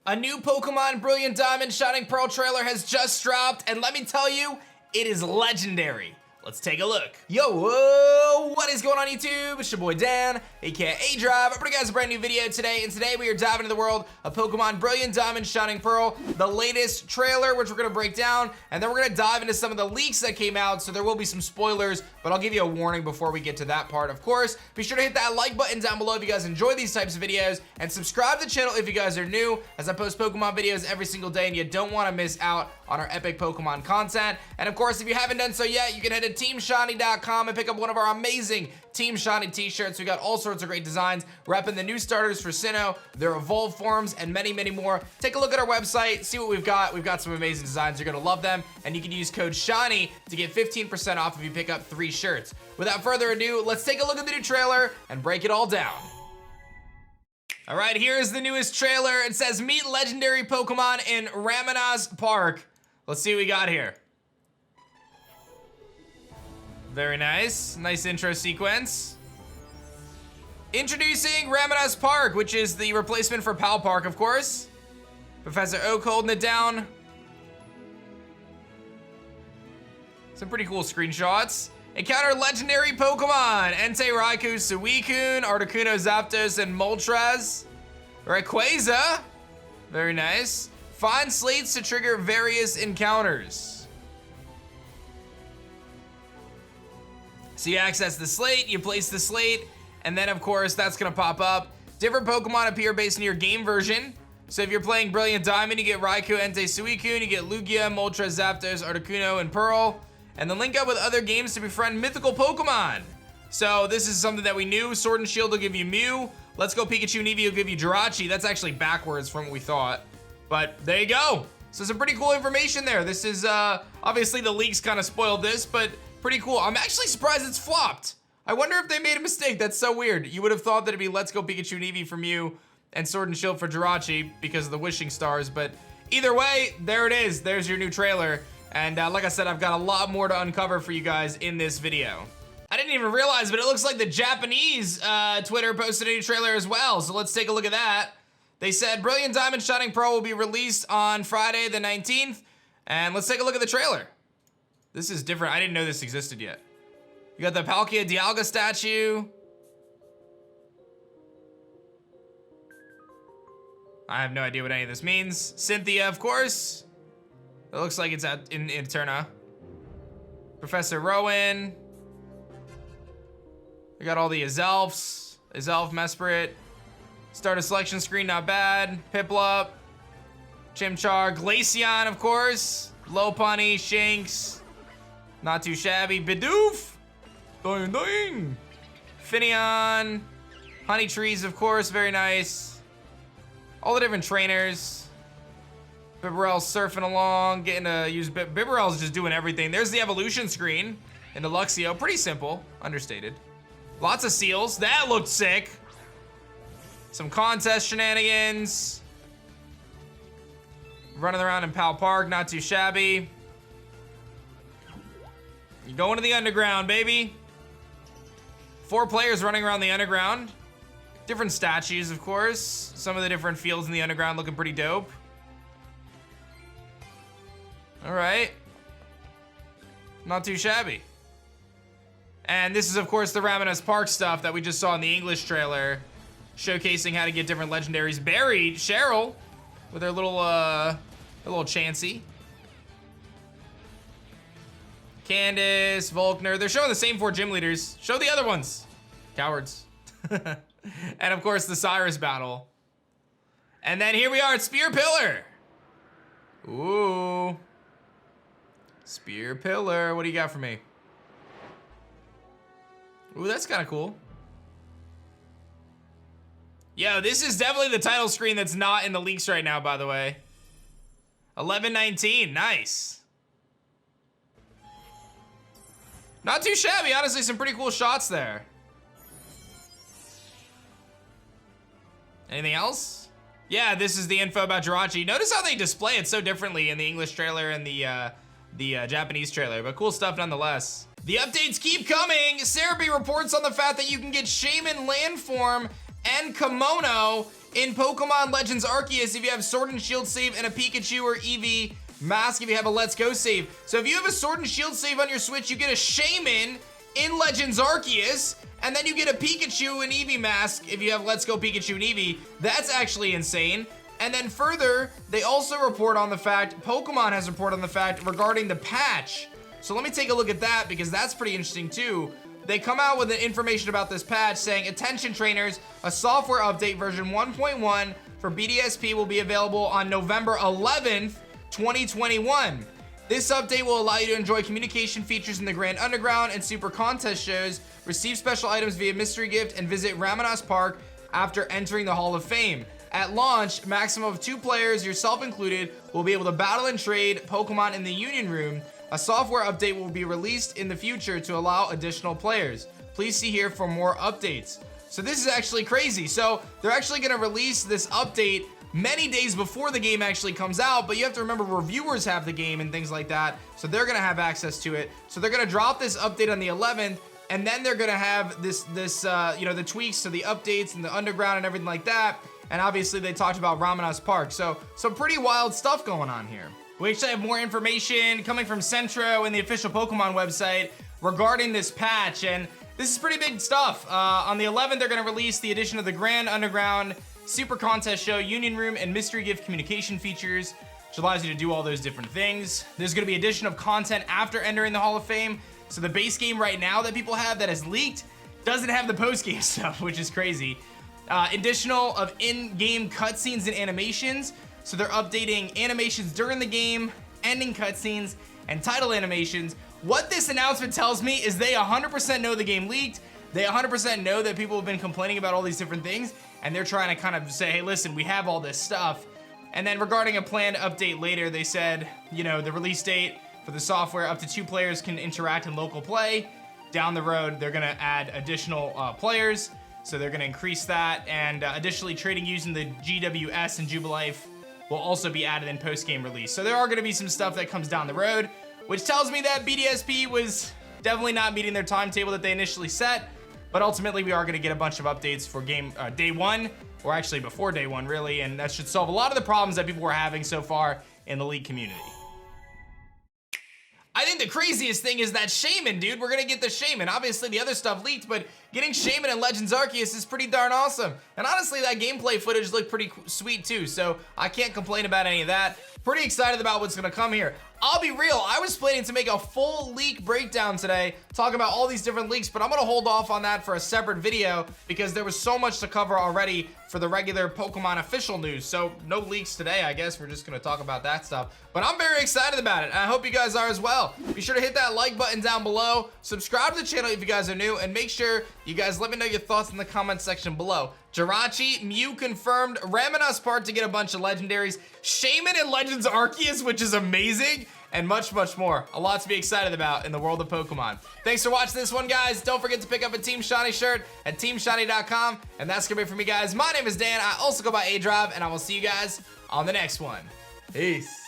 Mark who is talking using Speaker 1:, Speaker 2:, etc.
Speaker 1: A new Pokemon Brilliant Diamond Shining Pearl trailer has just dropped, and let me tell you, it is legendary. Let's take a look. Yo, whoa, what is going on YouTube? It's your boy Dan, aka aDrive. I'm bringing you guys a brand new video today, and today we are diving into the world of Pokemon Brilliant Diamond Shining Pearl, the latest trailer, which we're gonna break down, and then we're gonna dive into some of the leaks that came out, so there will be some spoilers, but I'll give you a warning before we get to that part, of course. Be sure to hit that like button down below if you guys enjoy these types of videos, and subscribe to the channel if you guys are new, as I post Pokemon videos every single day, and you don't wanna miss out on our epic Pokemon content. And of course, if you haven't done so yet, you can head to TeamShiny.com and pick up one of our amazing Team Shiny t-shirts. We got all sorts of great designs, repping the new starters for Sinnoh, their evolved forms, and many, many more. Take a look at our website, see what we've got. We've got some amazing designs. You're gonna love them, and you can use code SHINY to get 15% off if you pick up 3 shirts. Without further ado, let's take a look at the new trailer and break it all down. All right, here's the newest trailer. It says, meet legendary Pokemon in Ramanas Park. Let's see what we got here. Very nice. Nice intro sequence. Introducing Ramanas Park, which is the replacement for Pal Park, of course. Professor Oak holding it down. Some pretty cool screenshots. Encounter legendary Pokemon. Entei, Raikou, Suicune, Articuno, Zapdos, and Moltres. Rayquaza. Very nice. Find slates to trigger various encounters. So you access the slate, you place the slate, and then of course that's gonna pop up. Different Pokemon appear based on your game version. So if you're playing Brilliant Diamond, you get Raikou, Entei, Suicune, you get Lugia, Moltres, Zapdos, Articuno, and Pearl. And then link up with other games to befriend mythical Pokemon. So this is something that we knew. Sword and Shield will give you Mew. Let's Go Pikachu and Eevee will give you Jirachi. That's actually backwards from what we thought. But there you go. So some pretty cool information there. This is, obviously the leaks kind of spoiled this, but pretty cool. I'm actually surprised it's flopped. I wonder if they made a mistake. That's so weird. You would have thought that it'd be Let's Go Pikachu and Eevee from you and Sword and Shield for Jirachi because of the wishing stars. But either way, there it is. There's your new trailer. And like I said, I've got a lot more to uncover for you guys in this video. I didn't even realize, but it looks like the Japanese Twitter posted a new trailer as well. So let's take a look at that. They said Brilliant Diamond Shining Pearl will be released on Friday the 19th. And let's take a look at the trailer. This is different. I didn't know this existed yet. You got the Palkia Dialga statue. I have no idea what any of this means. Cynthia, of course. It looks like it's out in Eterna. Professor Rowan. We got all the Azelfs. Azelf, Mesprit. Start a selection screen, not bad. Piplup. Chimchar. Glaceon, of course. Lopunny, Shinx. Not too shabby. Bidoof. Doing, doing. Finneon. Honey Trees, of course, very nice. All the different trainers. Bibarel's surfing along, getting to use Bibarel's just doing everything. There's the evolution screen in the Luxio. Pretty simple, understated. Lots of seals. That looked sick. Some contest shenanigans. Running around in Pal Park, not too shabby. You're going to the underground, baby. 4 players running around the underground. Different statues, of course. Some of the different fields in the underground looking pretty dope. All right. Not too shabby. And this is, of course, the Ramanas Park stuff that we just saw in the English trailer, showcasing how to get different legendaries. Buried Cheryl with her little Chansey. Candace, Volkner. They're showing the same 4 gym leaders. Show the other ones. Cowards. And, of course, the Cyrus battle. And then here we are at Spear Pillar. Ooh. Spear Pillar. What do you got for me? Ooh, that's kind of cool. Yo, this is definitely the title screen that's not in the leaks right now, by the way. 11:19. Nice. Not too shabby, honestly. Some pretty cool shots there. Anything else? Yeah, this is the info about Jirachi. Notice how they display it so differently in the English trailer and the Japanese trailer, but cool stuff nonetheless. The updates keep coming. Cerebi reports on the fact that you can get Shaymin land form and Kimono in Pokemon Legends Arceus if you have Sword and Shield save and a Pikachu or Eevee mask if you have a Let's Go save. So if you have a Sword and Shield save on your Switch, you get a Shaymin in Legends Arceus, and then you get a Pikachu and Eevee mask if you have Let's Go Pikachu and Eevee. That's actually insane. And then further, they also report on the fact, Pokemon has reported on the fact regarding the patch. So let me take a look at that because that's pretty interesting too. They come out with the information about this patch saying, attention trainers, a software update version 1.1 for BDSP will be available on November 11th, 2021. This update will allow you to enjoy communication features in the Grand Underground and Super Contest shows, receive special items via mystery gift, and visit Ramanas Park after entering the Hall of Fame. At launch, maximum of 2 players, yourself included, will be able to battle and trade Pokemon in the Union Room. A software update will be released in the future to allow additional players. Please see here for more updates. So this is actually crazy. So they're actually gonna release this update many days before the game actually comes out, but you have to remember reviewers have the game and things like that, so they're gonna have access to it. So they're gonna drop this update on the 11th, and then they're gonna have this you know, the tweaks to the updates and the underground and everything like that. And obviously they talked about Ramanas Park. So some pretty wild stuff going on here. We actually have more information coming from Centro and the official Pokemon website regarding this patch, and this is pretty big stuff. On the 11th, they're gonna release the addition of the Grand Underground, Super Contest Show, Union Room, and Mystery Gift communication features, which allows you to do all those different things. There's gonna be addition of content after entering the Hall of Fame. So the base game right now that people have that has leaked doesn't have the post-game stuff, which is crazy. Additional of in-game cutscenes and animations. So they're updating animations during the game, ending cutscenes, and title animations. What this announcement tells me is they 100% know the game leaked. They 100% know that people have been complaining about all these different things, and they're trying to kind of say, hey, listen, we have all this stuff. And then regarding a planned update later, they said, you know, the release date for the software, up to 2 players can interact in local play. Down the road, they're gonna add additional players. So they're gonna increase that, and additionally trading using the GWS and Jubilife will also be added in post-game release. So there are gonna be some stuff that comes down the road, which tells me that BDSP was definitely not meeting their timetable that they initially set, but ultimately we are gonna get a bunch of updates for game day 1, or actually before day 1 really, and that should solve a lot of the problems that people were having so far in the League community. I think the craziest thing is that Shaymin, dude. We're gonna get the Shaymin. Obviously, the other stuff leaked, but getting Shaymin in Legends Arceus is pretty darn awesome. And honestly, that gameplay footage looked pretty sweet too, so I can't complain about any of that. Pretty excited about what's gonna come here. I'll be real, I was planning to make a full leak breakdown today, talking about all these different leaks, but I'm gonna hold off on that for a separate video because there was so much to cover already for the regular Pokemon official news. So no leaks today, I guess. We're just gonna talk about that stuff. But I'm very excited about it, and I hope you guys are as well. Be sure to hit that like button down below, subscribe to the channel if you guys are new, and make sure you guys let me know your thoughts in the comment section below. Jirachi, Mew confirmed, Ramanas Park to get a bunch of legendaries, Shaymin in Legends Arceus, which is amazing, and much, much more. A lot to be excited about in the world of Pokemon. Thanks for watching this one, guys. Don't forget to pick up a Team Shiny shirt at teamshiny.com, and that's gonna be it for me, guys. My name is Dan. I also go by aDrive, and I will see you guys on the next one. Peace.